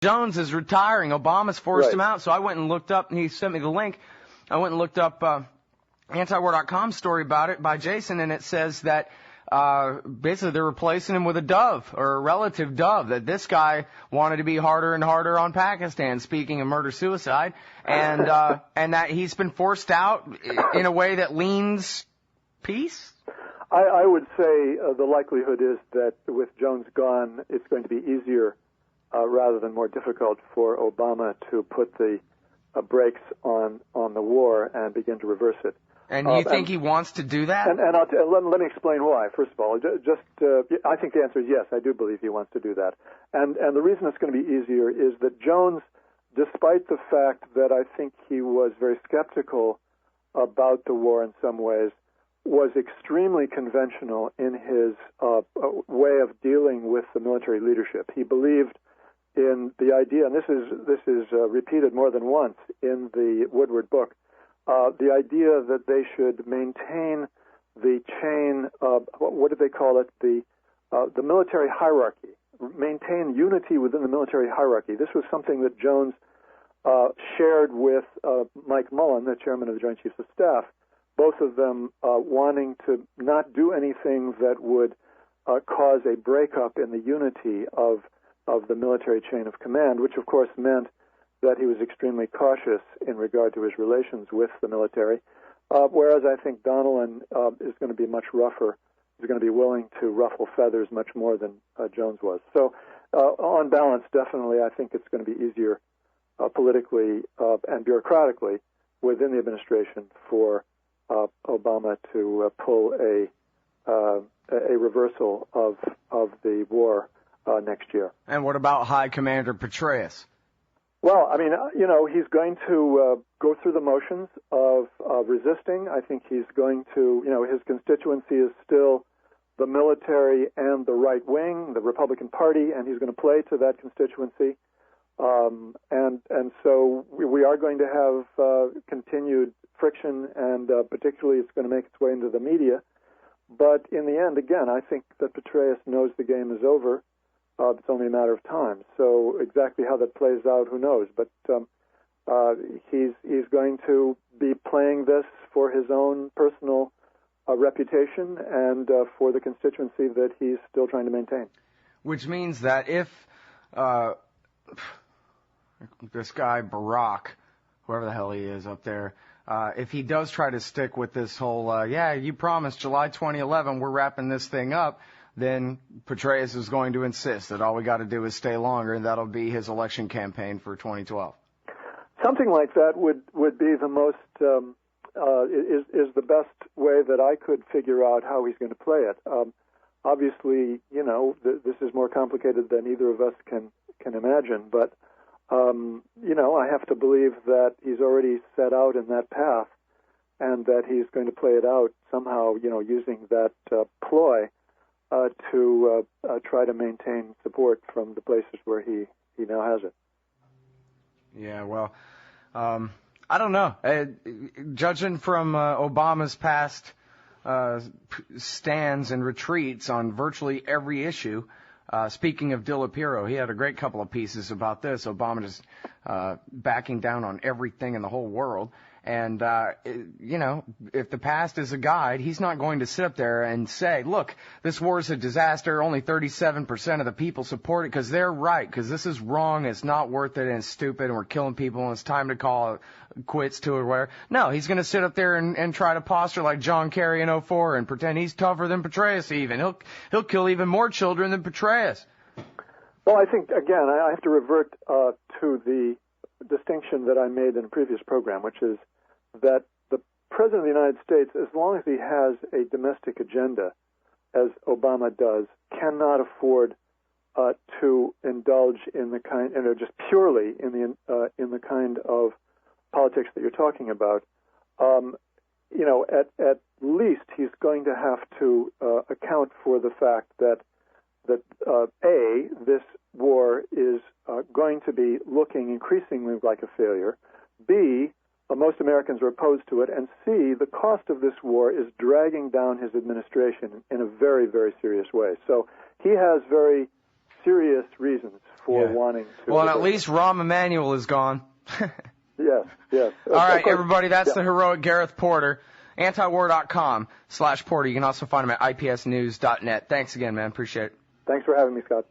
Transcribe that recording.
Jones is retiring. Obama's forced him out. So I went and looked up, and he sent me the link. I went and looked up Antiwar.com story about it by Jason, and it says that basically they're replacing him with a dove, or a relative dove, that this guy wanted to be harder and harder on Pakistan, speaking of murder-suicide, and that he's been forced out in a way that leans peace? I would say the likelihood is that with Jones gone, it's going to be easier rather than more difficult for Obama to put the brakes on the war and begin to reverse it. And you think he wants to do that? And let me explain why. First of all, I think the answer is yes. I do believe he wants to do that. And the reason it's going to be easier is that Jones, despite the fact that I think he was very skeptical about the war in some ways, was extremely conventional in his way of dealing with the military leadership. He believed in the idea, and this is repeated more than once in the Woodward book, the idea that they should maintain the chain of, what do they call it, the military hierarchy, maintain unity within the military hierarchy. This was something that Jones shared with Mike Mullen, the chairman of the Joint Chiefs of Staff, both of them wanting to not do anything that would cause a breakup in the unity of the military chain of command, which of course meant that he was extremely cautious in regard to his relations with the military, whereas I think Donilon is going to be much rougher. He's going to be willing to ruffle feathers much more than Jones was. So on balance, definitely, I think it's going to be easier politically and bureaucratically within the administration for Obama to pull a reversal of the war next year. And what about High Commander Petraeus? Well, I mean, he's going to go through the motions of resisting. I think he's going to, his constituency is still the military and the right wing, the Republican Party, and he's going to play to that constituency. And so we are going to have continued friction, and particularly it's going to make its way into the media. But in the end, again, I think that Petraeus knows the game is over. It's only a matter of time. So exactly how that plays out, who knows? But he's going to be playing this for his own personal reputation and for the constituency that he's still trying to maintain. Which means that if this guy Barack, whoever the hell he is up there, if he does try to stick with this whole, you promised July 2011, we're wrapping this thing up, then Petraeus is going to insist that all we got to do is stay longer, and that'll be his election campaign for 2012. Something like that would be the most is the best way that I could figure out how he's going to play it. Obviously, this is more complicated than either of us can imagine, but I have to believe that he's already set out in that path, and that he's going to play it out somehow, using that ploy to try to maintain support from the places where he now has it. Yeah, well, I don't know. Judging from Obama's past stands and retreats on virtually every issue, speaking of Dillapiro, he had a great couple of pieces about this. Obama just backing down on everything in the whole world. And, if the past is a guide, he's not going to sit up there and say, look, this war is a disaster. Only 37% of the people support it because they're right, because this is wrong. It's not worth it, and it's stupid, and we're killing people, and it's time to call it quits to it or whatever. No, he's going to sit up there and try to posture like John Kerry in '04 and pretend he's tougher than Petraeus even. He'll kill even more children than Petraeus. Well, I think, again, I have to revert to the distinction that I made in a previous program, which is that the President of the United States, as long as he has a domestic agenda, as Obama does, cannot afford to indulge in the kind, just purely in the kind of politics that you're talking about. At least he's going to have to account for the fact that this war is going to be looking increasingly like a failure. B, most Americans are opposed to it. And C, the cost of this war is dragging down his administration in a very, very serious way. So he has very serious reasons for wanting to. Well, and at least Rahm Emanuel is gone. Yes. All right, everybody, that's the heroic Gareth Porter. Antiwar.com/Porter. You can also find him at ipsnews.net. Thanks again, man. Appreciate it. Thanks for having me, Scott.